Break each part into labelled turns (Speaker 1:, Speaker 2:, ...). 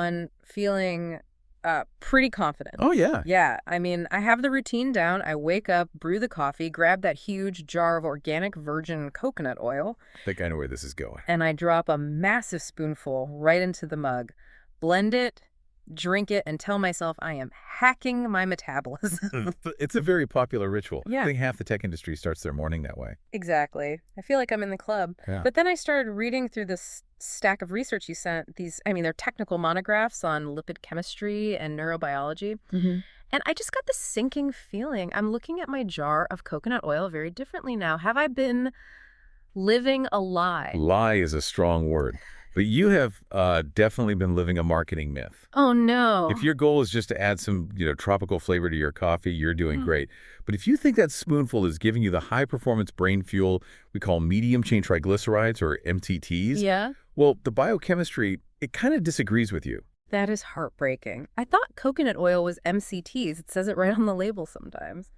Speaker 1: On feeling pretty confident.
Speaker 2: Oh, yeah.
Speaker 1: Yeah, I mean, I have the routine down. I wake up, brew the coffee, grab that huge jar of organic virgin coconut oil,
Speaker 2: I think I know where this is going.
Speaker 1: and I drop a massive spoonful right into the mug, blend it, drink it, and tell myself I am hacking my metabolism.
Speaker 2: It's a very popular ritual. I
Speaker 1: Yeah.
Speaker 2: think half the tech industry starts their morning that way.
Speaker 1: Exactly. I feel like I'm in the club.
Speaker 2: Yeah.
Speaker 1: But then I started reading through this stack of research you sent. They're technical monographs on lipid chemistry and neurobiology. And I just got this sinking feeling. I'm looking at my jar of coconut oil very differently now. Have I been living a lie?
Speaker 2: Lie is a strong word. But you have definitely been living a marketing myth.
Speaker 1: Oh, no.
Speaker 2: If your goal is just to add some, tropical flavor to your coffee, you're doing great. But if you think that spoonful is giving you the high-performance brain fuel we call medium-chain triglycerides, or MCTs,
Speaker 1: Yeah?
Speaker 2: well, the biochemistry, it kind of disagrees with you.
Speaker 1: That is heartbreaking. I thought coconut oil was MCTs. It says it right on the label sometimes.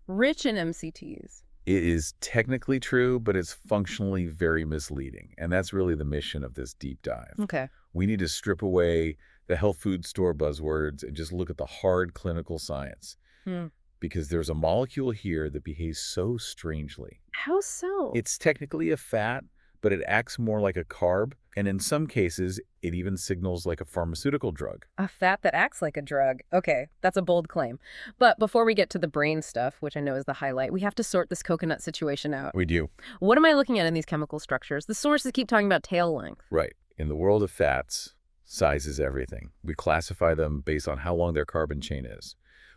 Speaker 1: Rich in MCTs.
Speaker 2: It is technically true, but it's functionally very misleading. And that's really the mission of this deep dive.
Speaker 1: Okay.
Speaker 2: We need to strip away the health food store buzzwords and just look at the hard clinical science. Because there's a molecule here that behaves so strangely.
Speaker 1: How so?
Speaker 2: It's technically a fat, but it acts more like a carb. And in some cases, it even signals like a pharmaceutical drug.
Speaker 1: A fat that acts like a drug. Okay, that's a bold claim. But before we get to the brain stuff, which I know is the highlight, we have to sort this coconut situation out.
Speaker 2: We do.
Speaker 1: What am I looking at in these chemical structures? The sources keep talking about tail length.
Speaker 2: Right. In the world of fats, size is everything. We classify them based on how long their carbon chain is.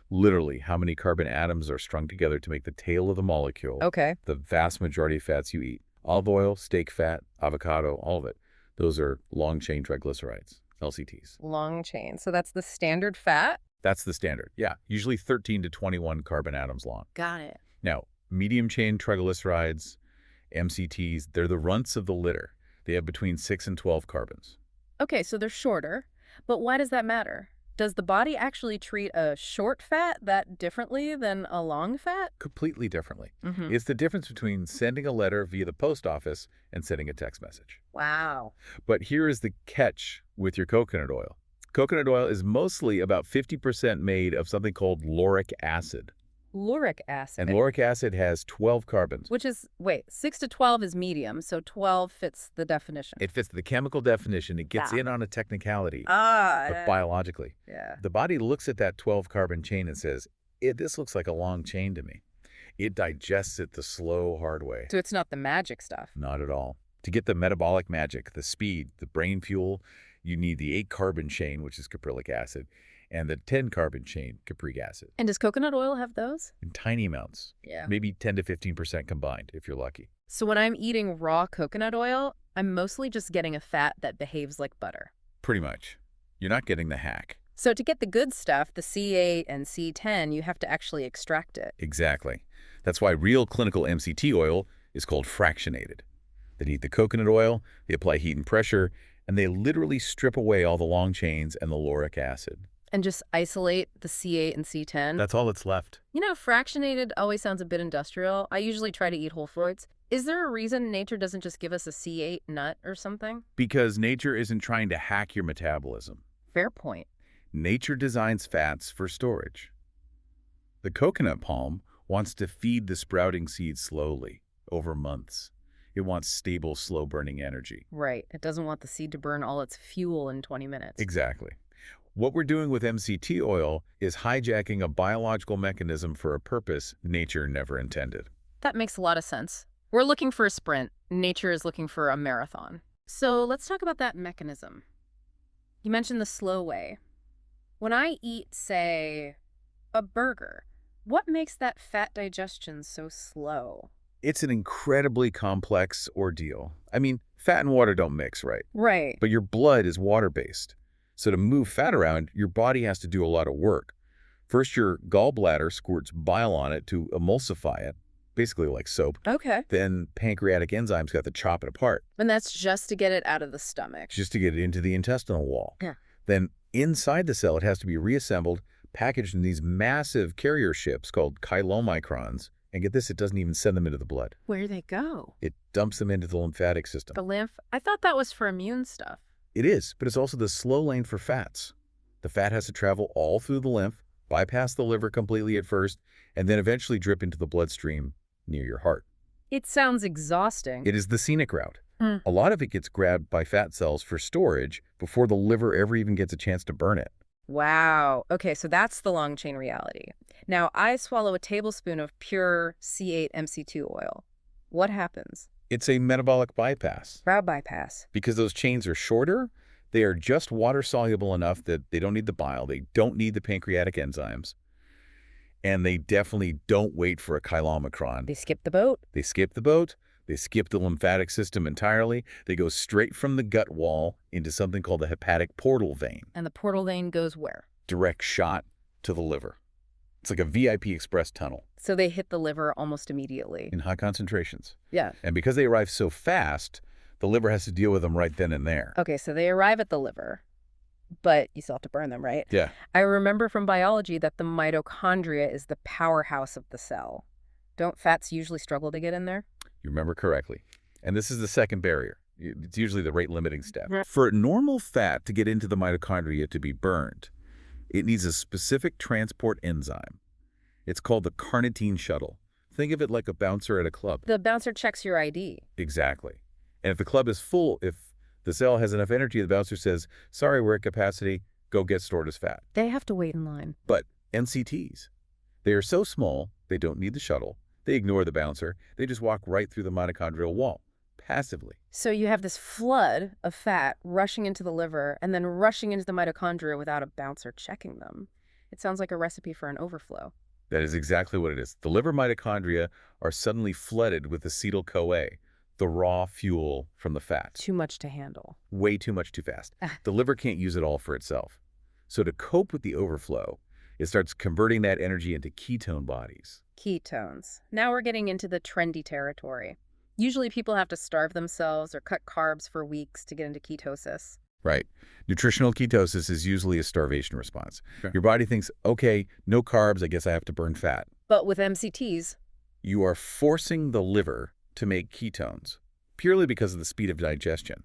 Speaker 2: Literally, how many carbon atoms are strung together to make the tail of the molecule.
Speaker 1: Okay.
Speaker 2: The vast majority of fats you eat. Olive oil, steak fat, avocado, all of it. Those are long-chain triglycerides, LCTs.
Speaker 1: Long chain. So that's the standard fat?
Speaker 2: That's the standard. Yeah, usually 13 to 21 carbon atoms long.
Speaker 1: Got it.
Speaker 2: Now, medium-chain triglycerides, MCTs, they're the runts of the litter. They have between 6 and 12 carbons.
Speaker 1: Okay, so they're shorter. But why does that matter? Does the body actually treat a short fat that differently than a long fat?
Speaker 2: Completely differently. It's the difference between sending a letter via the post office and sending a text message.
Speaker 1: Wow.
Speaker 2: But here is the catch with your coconut oil. Coconut oil is mostly about 50% made of something called lauric acid.
Speaker 1: Lauric acid.
Speaker 2: And lauric acid has 12 carbons.
Speaker 1: Which is, 6 to 12 is medium, so 12 fits the definition.
Speaker 2: It fits the chemical definition. It gets in on a technicality, but biologically.
Speaker 1: Yeah.
Speaker 2: The body looks at that 12 carbon chain and says, this looks like a long chain to me. It digests it the slow, hard way.
Speaker 1: So it's not the magic stuff.
Speaker 2: Not at all. To get the metabolic magic, the speed, the brain fuel, you need the 8 carbon chain, which is caprylic acid, and the 10 carbon chain, capric acid.
Speaker 1: And does coconut oil have those?
Speaker 2: In tiny amounts.
Speaker 1: Yeah.
Speaker 2: Maybe 10 to 15% combined, if you're lucky.
Speaker 1: So when I'm eating raw coconut oil, I'm mostly just getting a fat that behaves like butter.
Speaker 2: Pretty much. You're not getting the hack.
Speaker 1: So to get the good stuff, the C8 and C10, you have to actually extract it.
Speaker 2: Exactly. That's why real clinical MCT oil is called fractionated. They heat the coconut oil, they apply heat and pressure, and they literally strip away all the long chains and the lauric acid.
Speaker 1: And just isolate the C8 and C10.
Speaker 2: That's all that's left.
Speaker 1: You know, fractionated always sounds a bit industrial. I usually try to eat whole foods. Is there a reason nature doesn't just give us a C8 nut or something?
Speaker 2: Because nature isn't trying to hack your metabolism.
Speaker 1: Fair point.
Speaker 2: Nature designs fats for storage. The coconut palm wants to feed the sprouting seeds slowly, over months. It wants stable, slow-burning energy.
Speaker 1: Right. It doesn't want the seed to burn all its fuel in 20 minutes.
Speaker 2: Exactly. What we're doing with MCT oil is hijacking a biological mechanism for a purpose nature never intended.
Speaker 1: That makes a lot of sense. We're looking for a sprint. Nature is looking for a marathon. So let's talk about that mechanism. You mentioned the slow way. When I eat, say, a burger, what makes that fat digestion so slow?
Speaker 2: It's an incredibly complex ordeal. I mean, fat and water don't mix, right?
Speaker 1: Right.
Speaker 2: But your blood is water-based. So to move fat around, your body has to do a lot of work. First, your gallbladder squirts bile on it to emulsify it, basically like soap.
Speaker 1: Okay.
Speaker 2: Then pancreatic enzymes got to chop it apart.
Speaker 1: And that's just to get it out of the stomach.
Speaker 2: Just to get it into the intestinal wall.
Speaker 1: Yeah.
Speaker 2: Then inside the cell, it has to be reassembled, packaged in these massive carrier ships called chylomicrons. And get this, it doesn't even send them into the blood.
Speaker 1: Where do they go?
Speaker 2: It dumps them into the lymphatic system.
Speaker 1: The lymph? I thought that was for immune stuff.
Speaker 2: It is, but it's also the slow lane for fats. The fat has to travel all through the lymph, bypass the liver completely at first, and then eventually drip into the bloodstream near your heart.
Speaker 1: It sounds exhausting.
Speaker 2: It is the scenic route.
Speaker 1: Hmm.
Speaker 2: A lot of it gets grabbed by fat cells for storage before the liver ever even gets a chance to burn it.
Speaker 1: Wow. Okay, so that's the long chain reality. Now, I swallow a tablespoon of pure C8 MCT oil. What happens?
Speaker 2: It's a metabolic bypass.
Speaker 1: Brow bypass.
Speaker 2: Because those chains are shorter, they are just water-soluble enough that they don't need the bile, they don't need the pancreatic enzymes, and they definitely don't wait for a chylomicron.
Speaker 1: They skip the boat.
Speaker 2: They skip the boat, they skip the lymphatic system entirely, they go straight from the gut wall into something called the hepatic portal vein.
Speaker 1: And the portal vein goes where?
Speaker 2: Direct shot to the liver. It's like a VIP express tunnel.
Speaker 1: So they hit the liver almost immediately.
Speaker 2: In high concentrations.
Speaker 1: Yeah.
Speaker 2: And because they arrive so fast, the liver has to deal with them right then and there.
Speaker 1: Okay, so they arrive at the liver, but you still have to burn them, right?
Speaker 2: Yeah.
Speaker 1: I remember from biology that the mitochondria is the powerhouse of the cell. Don't fats usually struggle to get in there?
Speaker 2: You remember correctly. And this is the second barrier. It's usually the rate-limiting step.
Speaker 1: Mhm.
Speaker 2: For normal fat to get into the mitochondria to be burned, it needs a specific transport enzyme. It's called the carnitine shuttle. Think of it like a bouncer at a club.
Speaker 1: The bouncer checks your ID.
Speaker 2: Exactly. And if the club is full, if the cell has enough energy, the bouncer says, sorry, we're at capacity, go get stored as fat.
Speaker 1: They have to wait in line.
Speaker 2: But MCTs, they are so small, they don't need the shuttle. They ignore the bouncer. They just walk right through the mitochondrial wall, passively.
Speaker 1: So you have this flood of fat rushing into the liver and then rushing into the mitochondria without a bouncer checking them. It sounds like a recipe for an overflow.
Speaker 2: That is exactly what it is. The liver mitochondria are suddenly flooded with acetyl-CoA, the raw fuel from the fat.
Speaker 1: Too much to handle.
Speaker 2: Way too much too fast. The liver can't use it all for itself. So to cope with the overflow, it starts converting that energy into ketone bodies.
Speaker 1: Ketones. Now we're getting into the trendy territory. Usually people have to starve themselves or cut carbs for weeks to get into ketosis.
Speaker 2: Right. Nutritional ketosis is usually a starvation response.
Speaker 1: Sure.
Speaker 2: Your body thinks, okay, no carbs, I guess I have to burn fat.
Speaker 1: But with MCTs,
Speaker 2: You are forcing the liver to make ketones purely because of the speed of digestion.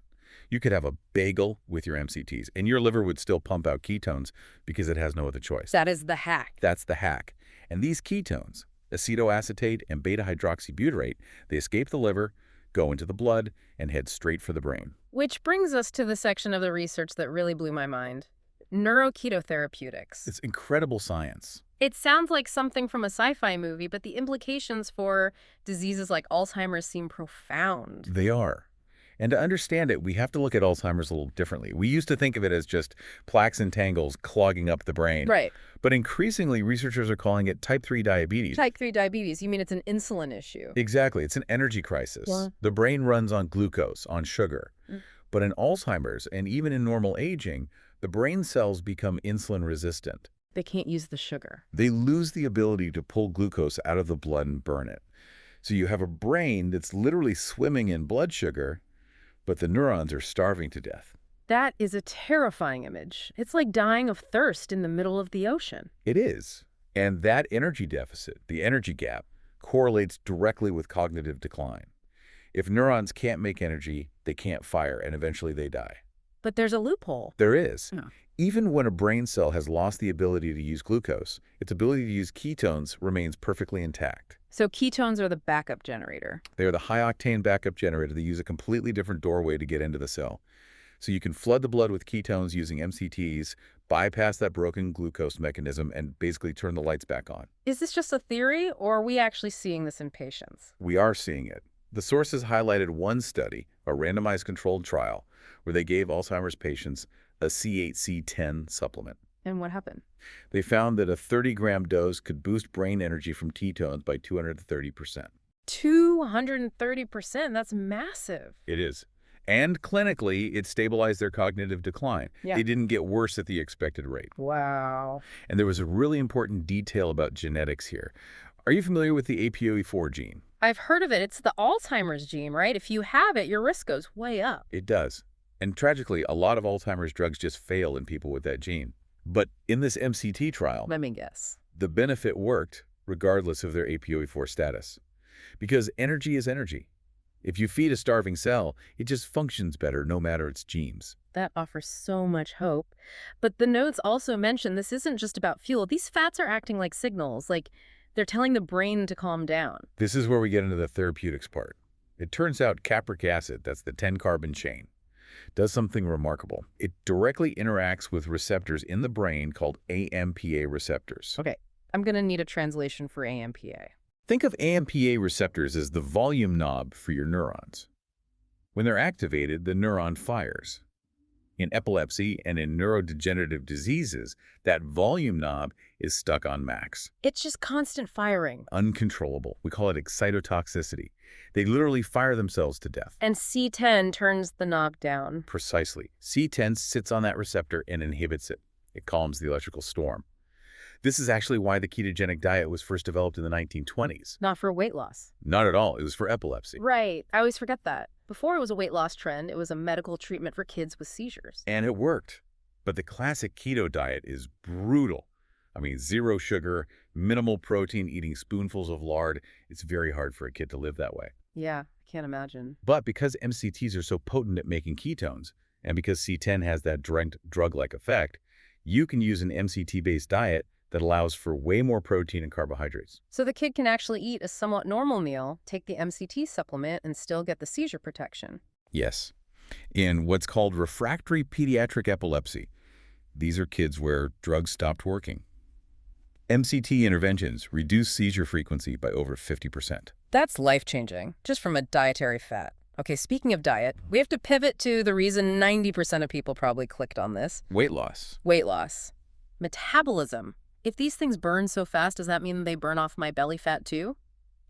Speaker 2: You could have a bagel with your MCTs, and your liver would still pump out ketones because it has no other choice.
Speaker 1: that is the hack.
Speaker 2: That's the hack. And these ketones, acetoacetate and beta-hydroxybutyrate, they escape the liver, go into the blood, and head straight for the brain.
Speaker 1: Which brings us to the section of the research that really blew my mind. Neuroketotherapeutics.
Speaker 2: It's incredible science.
Speaker 1: It sounds like something from a sci-fi movie, but the implications for diseases like Alzheimer's seem profound.
Speaker 2: They are. And to understand it, we have to look at Alzheimer's a little differently. We used to think of it as just plaques and tangles clogging up the brain.
Speaker 1: Right.
Speaker 2: But increasingly, researchers are calling it type 3 diabetes.
Speaker 1: Type 3 diabetes, you mean it's an insulin issue?
Speaker 2: Exactly. It's an energy crisis.
Speaker 1: Yeah.
Speaker 2: The brain runs on glucose, on sugar.
Speaker 1: Mm.
Speaker 2: But in Alzheimer's, and even in normal aging, the brain cells become insulin resistant.
Speaker 1: They can't use the sugar.
Speaker 2: They lose the ability to pull glucose out of the blood and burn it. So you have a brain that's literally swimming in blood sugar, but the neurons are starving to death.
Speaker 1: That is a terrifying image. It's like dying of thirst in the middle of the ocean.
Speaker 2: It is. And that energy deficit, the energy gap, correlates directly with cognitive decline. If neurons can't make energy, they can't fire, and eventually they die.
Speaker 1: But there's a loophole.
Speaker 2: There is.
Speaker 1: Yeah.
Speaker 2: Even when a brain cell has lost the ability to use glucose, its ability to use ketones remains perfectly intact.
Speaker 1: So ketones are the backup generator.
Speaker 2: They are the high-octane backup generator that use a completely different doorway to get into the cell. So you can flood the blood with ketones using MCTs, bypass that broken glucose mechanism, and basically turn the lights back on.
Speaker 1: Is this just a theory, or are we actually seeing this in patients?
Speaker 2: We are seeing it. The sources highlighted one study, a randomized controlled trial, where they gave Alzheimer's patients a C8-C10 supplement.
Speaker 1: And what happened?
Speaker 2: They found that a 30-gram dose could boost brain energy from ketones by 230%.
Speaker 1: 230%? That's massive.
Speaker 2: It is. And clinically, it stabilized their cognitive decline.
Speaker 1: Yeah.
Speaker 2: They didn't get worse at the expected rate.
Speaker 1: Wow.
Speaker 2: And there was a really important detail about genetics here. Are you familiar with the APOE4 gene?
Speaker 1: I've heard of it. It's the Alzheimer's gene, right? If you have it, your risk goes way up.
Speaker 2: It does. And tragically, a lot of Alzheimer's drugs just fail in people with that gene. But in this MCT trial,
Speaker 1: Let me guess.
Speaker 2: the benefit worked regardless of their APOE4 status. Because energy is energy. If you feed a starving cell, it just functions better no matter its genes.
Speaker 1: That offers so much hope. But the notes also mention this isn't just about fuel. These fats are acting like signals, like they're telling the brain to calm down.
Speaker 2: This is where we get into the therapeutics part. It turns out capric acid, that's the 10-carbon chain, does something remarkable. It directly interacts with receptors in the brain called AMPA receptors.
Speaker 1: Okay, I'm going to need a translation for AMPA.
Speaker 2: Think of AMPA receptors as the volume knob for your neurons. When they're activated, the neuron fires. In epilepsy and in neurodegenerative diseases, that volume knob is stuck on max.
Speaker 1: It's just constant firing.
Speaker 2: Uncontrollable. We call it excitotoxicity. They literally fire themselves to death.
Speaker 1: And C10 turns the knob down.
Speaker 2: Precisely. C10 sits on that receptor and inhibits it. It calms the electrical storm. This is actually why the ketogenic diet was first developed in the 1920s.
Speaker 1: Not for weight loss.
Speaker 2: Not at all. It was for epilepsy.
Speaker 1: Right. I always forget that. Before it was a weight loss trend, it was a medical treatment for kids with seizures.
Speaker 2: And it worked. But the classic keto diet is brutal. I mean, zero sugar, minimal protein, eating spoonfuls of lard. It's very hard for a kid to live that way.
Speaker 1: Yeah, I can't imagine.
Speaker 2: But because MCTs are so potent at making ketones, and because C10 has that drug-like effect, you can use an MCT-based diet that allows for way more protein and carbohydrates.
Speaker 1: So the kid can actually eat a somewhat normal meal, take the MCT supplement, and still get the seizure protection.
Speaker 2: Yes. In what's called refractory pediatric epilepsy, these are kids where drugs stopped working. MCT interventions reduce seizure frequency by over 50%.
Speaker 1: That's life-changing, just from a dietary fat. Okay, speaking of diet, we have to pivot to the reason 90% of people probably clicked on this.
Speaker 2: Weight loss.
Speaker 1: Weight loss. Metabolism. If these things burn so fast, does that mean they burn off my belly fat too?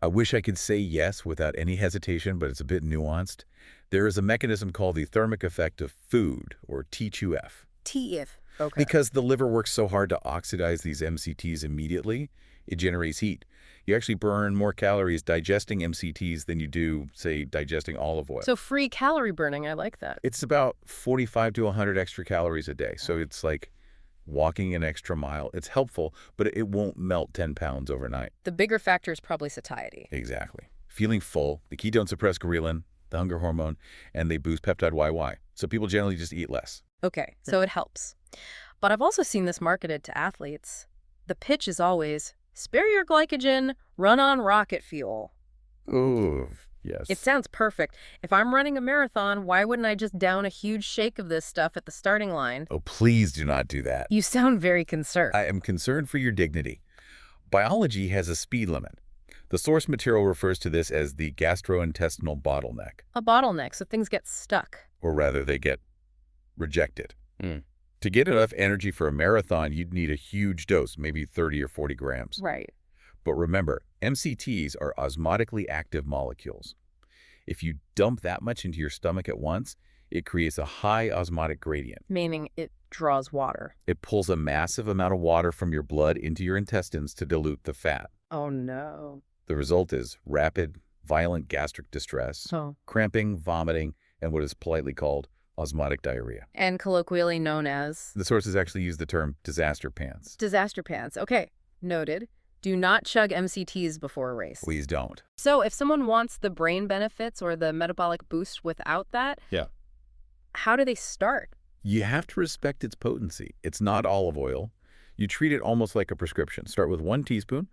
Speaker 2: I wish I could say yes without any hesitation, but it's a bit nuanced. There is a mechanism called the thermic effect of food, or T2F.
Speaker 1: TF. Okay.
Speaker 2: Because the liver works so hard to oxidize these MCTs immediately, it generates heat. You actually burn more calories digesting MCTs than you do, say, digesting olive oil.
Speaker 1: So free calorie burning, I like that.
Speaker 2: It's about 45 to 100 extra calories a day. So it's like walking an extra mile. It's helpful, but it won't melt 10 pounds overnight.
Speaker 1: The bigger factor is probably satiety.
Speaker 2: Exactly. Feeling full, the ketones suppress ghrelin, the hunger hormone, and they boost peptide YY. So people generally just eat less.
Speaker 1: Okay, so it helps. But I've also seen this marketed to athletes. The pitch is always, spare your glycogen, run on rocket fuel.
Speaker 2: Ooh, yes.
Speaker 1: It sounds perfect. If I'm running a marathon, why wouldn't I just down a huge shake of this stuff at the starting line?
Speaker 2: Oh, please do not do that.
Speaker 1: You sound very concerned.
Speaker 2: I am concerned for your dignity. Biology has a speed limit. The source material refers to this as the gastrointestinal bottleneck.
Speaker 1: A bottleneck, so things get stuck.
Speaker 2: Or rather, they get rejected. To get enough energy for a marathon, you'd need a huge dose, maybe 30 or 40 grams.
Speaker 1: Right.
Speaker 2: But remember, MCTs are osmotically active molecules. If you dump that much into your stomach at once, it creates a high osmotic gradient.
Speaker 1: Meaning it draws water.
Speaker 2: It pulls a massive amount of water from your blood into your intestines to dilute the fat.
Speaker 1: Oh, no.
Speaker 2: The result is rapid, violent gastric distress, cramping, vomiting, and what is politely called osmotic diarrhea.
Speaker 1: And colloquially known as?
Speaker 2: The sources actually use the term disaster pants.
Speaker 1: Disaster pants. Okay, noted. Do not chug MCTs before a race.
Speaker 2: Please don't.
Speaker 1: So if someone wants the brain benefits or the metabolic boost without that, how do they start?
Speaker 2: You have to respect its potency. It's not olive oil. You treat it almost like a prescription. Start with 1 teaspoon,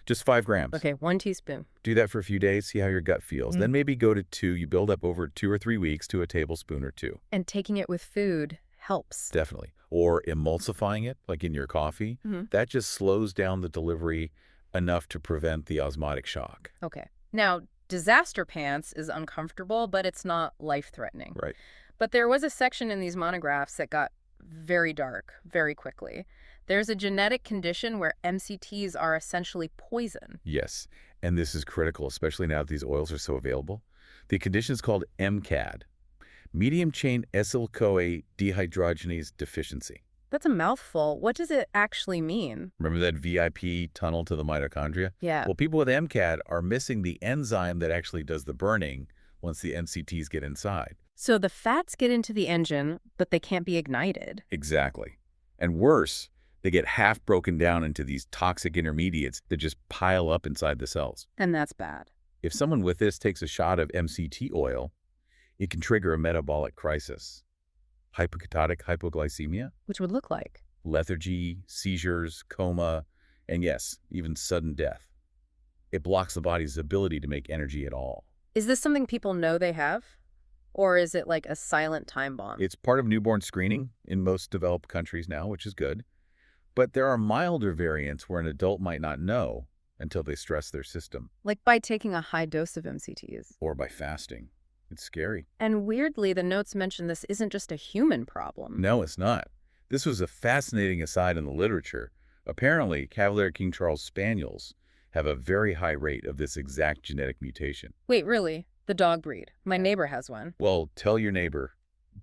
Speaker 2: just 5 grams.
Speaker 1: Okay, 1 teaspoon.
Speaker 2: Do that for a few days, see how your gut feels. Then maybe go to 2. You build up over 2 or 3 weeks to a tablespoon or 2.
Speaker 1: And taking it with food helps.
Speaker 2: Definitely. Or emulsifying it, like in your coffee. That just slows down the delivery enough to prevent the osmotic shock.
Speaker 1: Okay. Now, disaster pants is uncomfortable, but it's not life-threatening.
Speaker 2: Right.
Speaker 1: But there was a section in these monographs that got very dark very quickly. There's a genetic condition where MCTs are essentially poison.
Speaker 2: Yes, and this is critical, especially now that these oils are so available. The condition is called MCAD, medium-chain acyl-CoA dehydrogenase deficiency.
Speaker 1: That's a mouthful. What does it actually mean?
Speaker 2: Remember that VIP tunnel to the mitochondria?
Speaker 1: Yeah.
Speaker 2: Well, people with MCAD are missing the enzyme that actually does the burning once the MCTs get inside.
Speaker 1: So the fats get into the engine, but they can't be ignited.
Speaker 2: Exactly. And worse, they get half broken down into these toxic intermediates that just pile up inside the cells.
Speaker 1: And that's bad.
Speaker 2: If someone with this takes a shot of MCT oil, it can trigger a metabolic crisis. Hypoketotic hypoglycemia,
Speaker 1: Which would look like.
Speaker 2: lethargy, seizures, coma, and yes, even sudden death. It blocks the body's ability to make energy at all.
Speaker 1: Is this something people know they have? Or is it like a silent time bomb?
Speaker 2: It's part of newborn screening in most developed countries now, which is good. But there are milder variants where an adult might not know until they stress their system,
Speaker 1: Like by taking a high dose of MCTs.
Speaker 2: or by fasting. It's scary.
Speaker 1: And weirdly, the notes mention this isn't just a human problem.
Speaker 2: No, it's not. This was a fascinating aside in the literature. Apparently, Cavalier King Charles Spaniels have a very high rate of this exact genetic mutation.
Speaker 1: Wait, really? The dog breed. My neighbor has one.
Speaker 2: Well, tell your neighbor,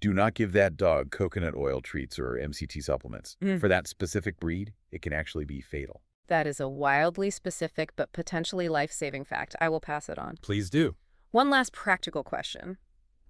Speaker 2: do not give that dog coconut oil treats or MCT supplements. For that specific breed, it can actually be fatal.
Speaker 1: That is a wildly specific but potentially life-saving fact. I will pass it on.
Speaker 2: Please do.
Speaker 1: One last practical question.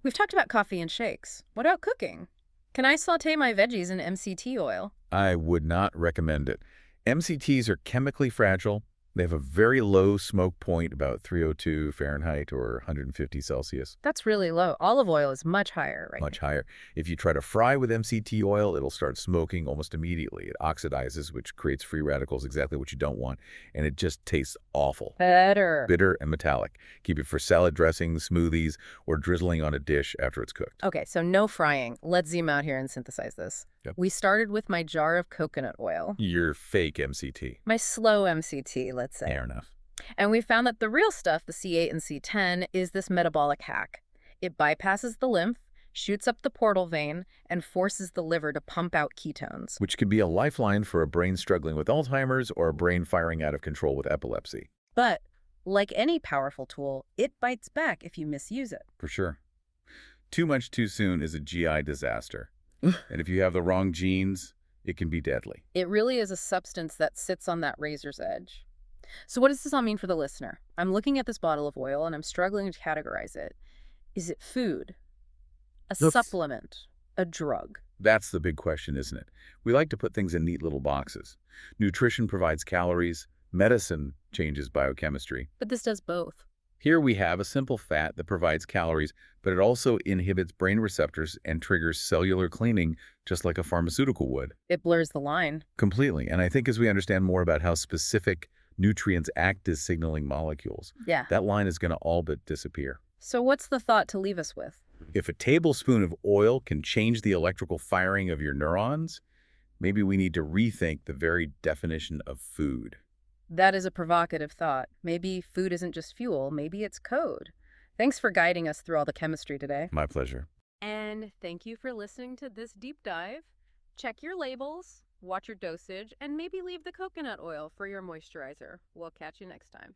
Speaker 1: We've talked about coffee and shakes. What about cooking? Can I saute my veggies in MCT oil?
Speaker 2: I would not recommend it. MCTs are chemically fragile. They have a very low smoke point, about 302 Fahrenheit or 150 Celsius.
Speaker 1: That's really low. Olive oil is much higher, right?
Speaker 2: Much higher. If you try to fry with MCT oil, it'll start smoking almost immediately. It oxidizes, which creates free radicals, exactly what you don't want, and it just tastes awful.
Speaker 1: Better.
Speaker 2: Bitter and metallic. Keep it for salad dressings, smoothies, or drizzling on a dish after it's cooked.
Speaker 1: Okay, so no frying. Let's zoom out here and synthesize this.
Speaker 2: Yep.
Speaker 1: We started with my jar of coconut oil.
Speaker 2: Your fake MCT.
Speaker 1: My slow MCT, let's say.
Speaker 2: Fair enough.
Speaker 1: And we found that the real stuff, the C8 and C10, is this metabolic hack. It bypasses the lymph, shoots up the portal vein, and forces the liver to pump out ketones.
Speaker 2: Which could be a lifeline for a brain struggling with Alzheimer's or a brain firing out of control with epilepsy.
Speaker 1: But, like any powerful tool, it bites back if you misuse it.
Speaker 2: For sure. Too much too soon is a GI disaster. And if you have the wrong genes, it can be deadly.
Speaker 1: It really is a substance that sits on that razor's edge. So what does this all mean for the listener? I'm looking at this bottle of oil and I'm struggling to categorize it. Is it food? A supplement? A drug?
Speaker 2: That's the big question, isn't it? We like to put things in neat little boxes. Nutrition provides calories. Medicine changes biochemistry.
Speaker 1: But this does both.
Speaker 2: Here we have a simple fat that provides calories, but it also inhibits brain receptors and triggers cellular cleaning just like a pharmaceutical would.
Speaker 1: It blurs the line.
Speaker 2: Completely. And I think as we understand more about how specific nutrients act as signaling molecules,
Speaker 1: Yeah.
Speaker 2: that line is going to all but disappear.
Speaker 1: So what's the thought to leave us with?
Speaker 2: If a tablespoon of oil can change the electrical firing of your neurons, maybe we need to rethink the very definition of food.
Speaker 1: That is a provocative thought. Maybe food isn't just fuel, maybe it's code. Thanks for guiding us through all the chemistry today.
Speaker 2: My pleasure.
Speaker 1: And thank you for listening to this deep dive. Check your labels, watch your dosage, and maybe leave the coconut oil for your moisturizer. We'll catch you next time.